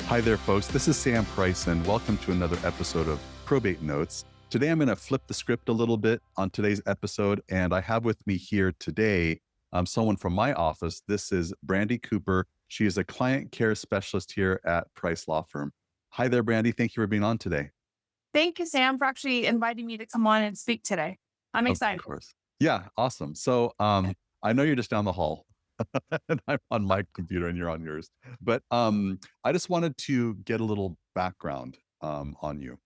Hi there, folks. This is Sam Price, and welcome to another episode of Probate Notes. Today, I'm going to flip the script a little bit on today's episode, and I have with me here today someone from my office. This is Brandie Cooper. She is a client care specialist here at Price Law Firm. Hi there, Brandie. Thank you for being on today. Thank you, Sam, for actually inviting me to come on and speak today. I'm Of excited. course. Yeah, awesome. So I know you're just down the hall. And I'm on my computer and you're on yours. But I just wanted to get a little background on you.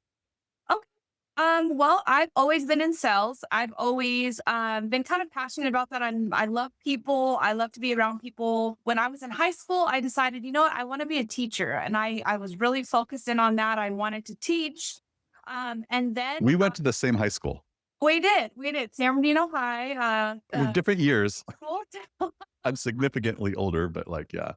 Okay. Well, I've always been in sales. I've always been kind of passionate about that. I love people. I love to be around people. When I was in high school, I decided, you know what, I want to be a teacher. And I was really focused in on that. I wanted to teach. And then We went to the same high school. we did. San Bernardino High. We're different years. Cool. I'm significantly older, but like, yeah.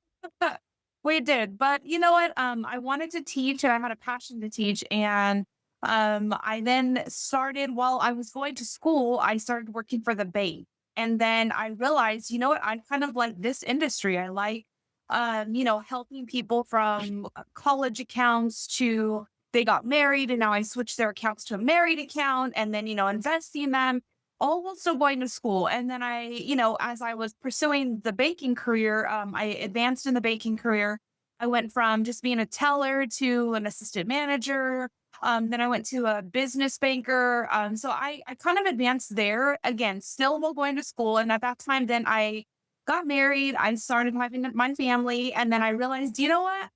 We did, but you know what? I wanted to teach and I had a passion to teach. And I then started while I was going to school, I started working for the bank. And then I realized, you know what? I kind of like this industry. I like, helping people from college accounts to they got married and now I switched their accounts to a married account and then, investing in them all while still going to school. And then as I was pursuing the baking career, I advanced in the baking career. I went from just being a teller to an assistant manager. Then I went to a business banker. So I kind of advanced there again, still while going to school. And at that time, then I got married. I started having my family. And then I realized, you know what?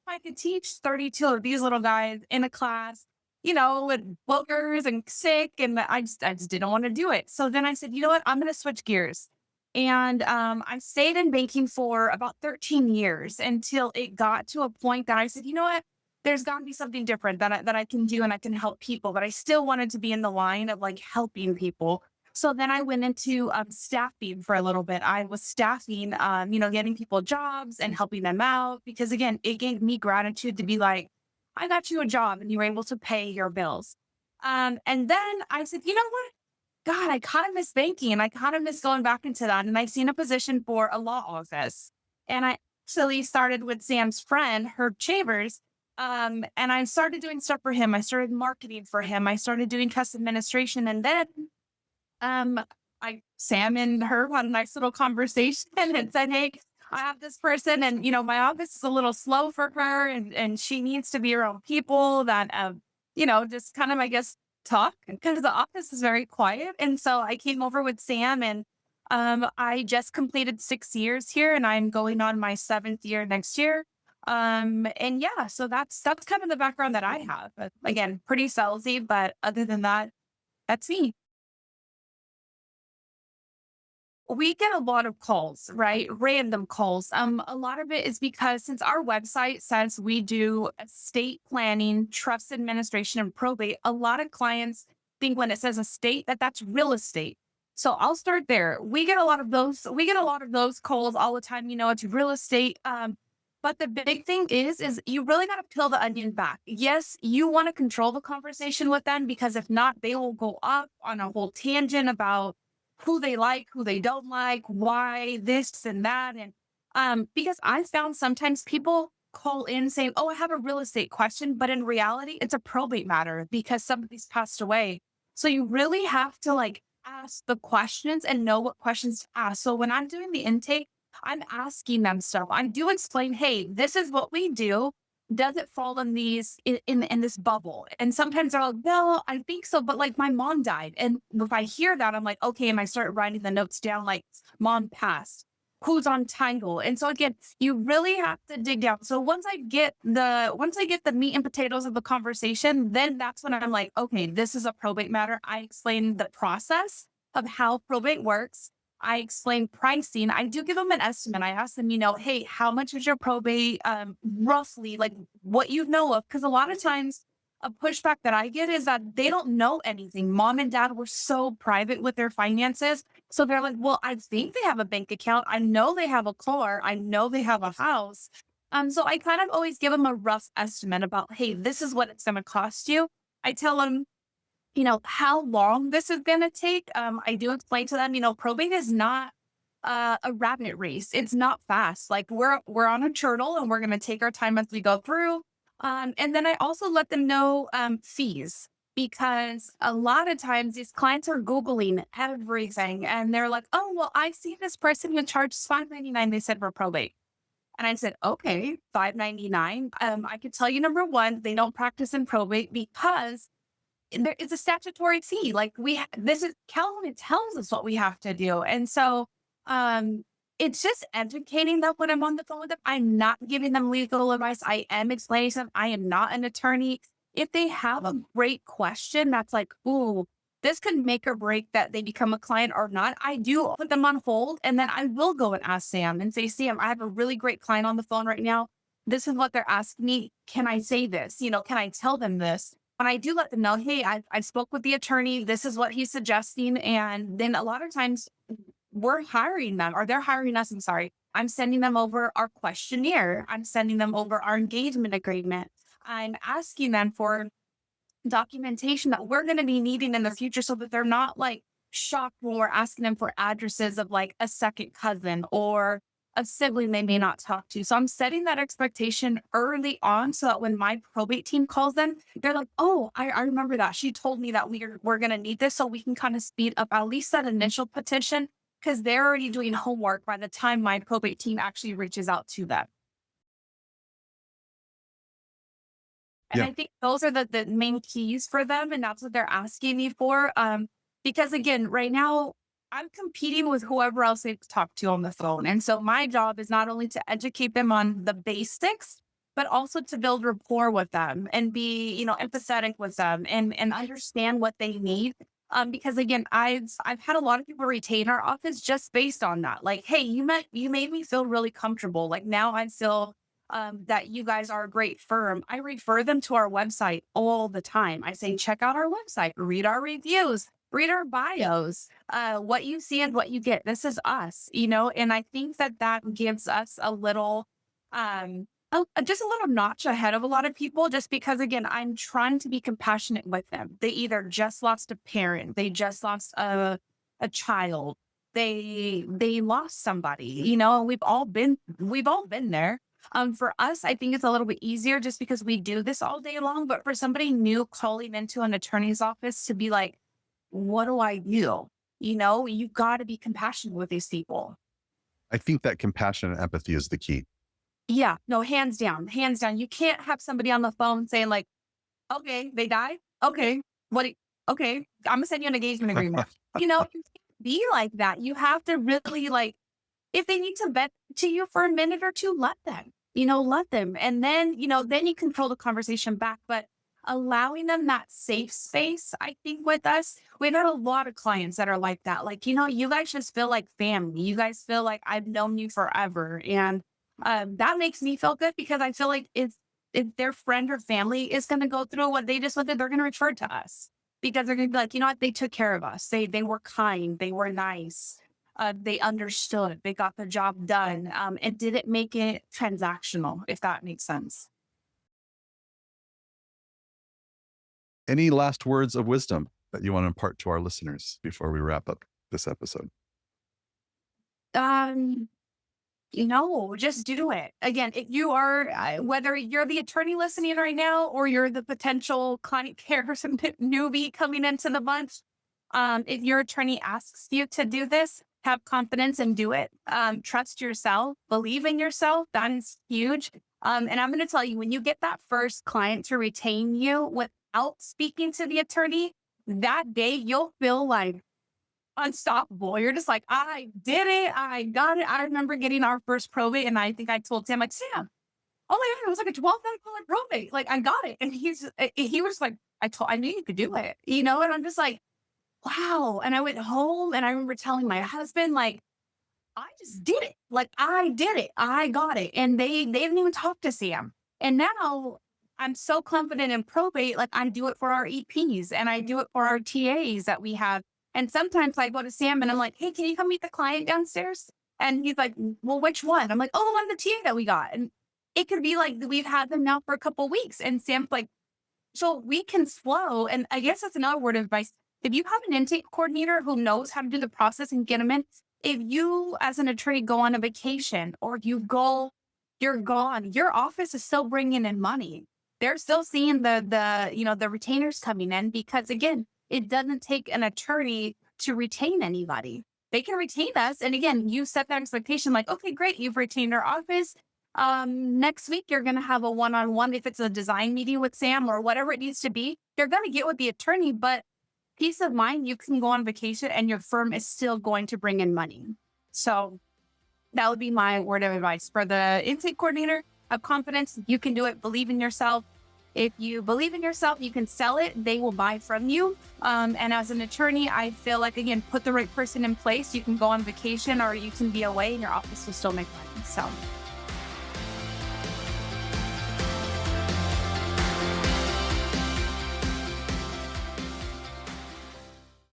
I could teach 32 of these little guys in a class with boogers and sick, and I just didn't want to do it. So then I said, you know what, I'm going to switch gears. And I stayed in banking for about 13 years until it got to a point that I said, you know what, there's got to be something different that I can do and I can help people. But I still wanted to be in the line of like helping people. So then I went into staffing for a little bit. I was staffing, getting people jobs and helping them out because again, it gave me gratitude to be like, I got you a job and you were able to pay your bills. And then I said, you know what? God, I kind of miss banking and I kind of miss going back into that. And I seen a position for a law office. And I actually started with Sam's friend, Herb Chambers. And I started doing stuff for him. I started marketing for him. I started doing trust administration. And then um, Sam and her had a nice little conversation and said, "Hey, I have this person, and my office is a little slow for her, and she needs to be around people that, just kind of, I guess, talk because the office is very quiet." And so I came over with Sam, and I just completed 6 years here, and I'm going on my seventh year next year. And yeah, so that's kind of the background that I have. But again, pretty salesy, but other than that, that's me. We get a lot of calls, right? Random calls. A lot of it is because since our website says we do estate planning, trust administration, and probate, a lot of clients think when it says estate that that's real estate. So I'll start there. We get a lot of those. We get a lot of those calls all the time. It's real estate. But the big thing is you really got to peel the onion back. Yes, you want to control the conversation with them because if not, they will go up on a whole tangent about who they like, who they don't like, why this and that. And because I found sometimes people call in saying, "Oh, I have a real estate question," but in reality, it's a probate matter because somebody's passed away. So you really have to like ask the questions and know what questions to ask. So when I'm doing the intake, I'm asking them stuff. I do explain, "Hey, this is what we do. Does it fall in these in this bubble?" And sometimes they're like, "No, I think so, but like my mom died." And if I hear that, I'm like, "Okay," and I start writing the notes down, like mom passed, who's on title. And so again, you really have to dig down. So once I get the meat and potatoes of the conversation, then that's when I'm like, okay, this is a probate matter. I explain the process of how probate works. I explain pricing. I do give them an estimate. I ask them, "Hey, how much is your probate roughly, like what you know of?" Because a lot of times a pushback that I get is that they don't know anything. Mom and dad were so private with their finances. So they're like, "Well, I think they have a bank account. I know they have a car. I know they have a house." So I kind of always give them a rough estimate about, "Hey, this is what it's going to cost you." I tell them how long this is going to take. I do explain to them, probate is not a rabbit race. It's not fast. Like we're on a turtle and we're gonna take our time as we go through. And then I also let them know fees because a lot of times these clients are Googling everything and they're like, oh well, I see this person who charges $5.99, they said for probate. And I said, okay, $5.99. I could tell you number one, they don't practice in probate because there is a statutory fee. Like this is California tells us what we have to do. And so it's just educating them when I'm on the phone with them. I'm not giving them legal advice. I am explaining to them I am not an attorney. If they have a great question that's like, ooh, this could make or break that they become a client or not, I do put them on hold and then I will go and ask Sam and say, Sam, I have a really great client on the phone right now. This is what they're asking me. Can I say this? Can I tell them this? When I do let them know, hey, I spoke with the attorney. This is what he's suggesting. And then a lot of times we're hiring them or they're hiring us. I'm sorry. I'm sending them over our questionnaire. I'm sending them over our engagement agreement. I'm asking them for documentation that we're going to be needing in the future so that they're not like shocked when we're asking them for addresses of like a second cousin or a sibling they may not talk to. So I'm setting that expectation early on so that when my probate team calls them, they're like, oh, I remember that. She told me that we're going to need this so we can kind of speed up at least that initial petition because they're already doing homework by the time my probate team actually reaches out to them. And Yeah. I think those are the main keys for them, and that's what they're asking me for. Because again, right now I'm competing with whoever else they talk to on the phone. And so my job is not only to educate them on the basics, but also to build rapport with them and be, empathetic with them and understand what they need. Because again, I've had a lot of people retain our office just based on that. Like, hey, you made me feel really comfortable. Like now I feel that you guys are a great firm. I refer them to our website all the time. I say, check out our website, read our reviews, read our bios. What you see and what you get. This is us. And I think that gives us a little, just a little notch ahead of a lot of people, just because, again, I'm trying to be compassionate with them. They either just lost a parent, they just lost a child, they lost somebody. And we've all been there. For us, I think it's a little bit easier just because we do this all day long. But for somebody new calling into an attorney's office to be like, what do I do? You've got to be compassionate with these people. I think that compassion and empathy is the key. Yeah, no, hands down, hands down. You can't have somebody on the phone saying like, okay, they died. Okay, what? Okay, I'm gonna send you an engagement agreement. You can't be like that. You have to really like if they need to vent to you for a minute or two, let them, let them. And then you control the conversation back. But allowing them that safe space, I think with us, we've had a lot of clients that are like that. Like, you guys just feel like family. You guys feel like I've known you forever. And that makes me feel good because I feel like if their friend or family is going to go through what they just went through, they're going to refer to us because they're going to be like, you know what, they took care of us. They were kind. They were nice. They understood, they got the job done. It didn't make it transactional, if that makes sense. Any last words of wisdom that you want to impart to our listeners before we wrap up this episode? Um, just do it. Again, if you are, whether you're the attorney listening right now or you're the potential client care newbie coming into the bunch, if your attorney asks you to do this, have confidence and do it. Trust yourself, believe in yourself. That is huge. And I'm going to tell you, when you get that first client to retain you without speaking to the attorney, that day you'll feel like unstoppable. You're just like, I did it. I got it. I remember getting our first probate. And I think I told Sam, like, Sam, oh my God, it was like a $12,000 probate. Like, I got it. And he was like, I knew you could do it, and I'm just like, wow. And I went home and I remember telling my husband, like, I just did it. Like, I did it. I got it. And they didn't even talk to Sam. And now I'm so confident in probate. Like, I do it for our EPs and I do it for our TAs that we have. And sometimes I go to Sam and I'm like, hey, can you come meet the client downstairs? And he's like, well, which one? I'm like, oh, the one, the TA that we got. And it could be like we've had them now for a couple of weeks. And Sam's like, so we can flow. And I guess that's another word of advice. If you have an intake coordinator who knows how to do the process and get them in, if you as an attorney go on a vacation or you're gone, your office is still bringing in money. They're still seeing the retainers coming in because again, it doesn't take an attorney to retain anybody. They can retain us. And again, you set that expectation like, okay, great, you've retained our office. Next week you're gonna have a one-on-one if it's a design meeting with Sam or whatever it needs to be. You're gonna get with the attorney, but peace of mind, you can go on vacation and your firm is still going to bring in money. So that would be my word of advice for the intake coordinator. Have confidence. You can do it. Believe in yourself. If you believe in yourself, you can sell it. They will buy from you. And as an attorney, I feel like, again, put the right person in place. You can go on vacation or you can be away and your office will still make money. So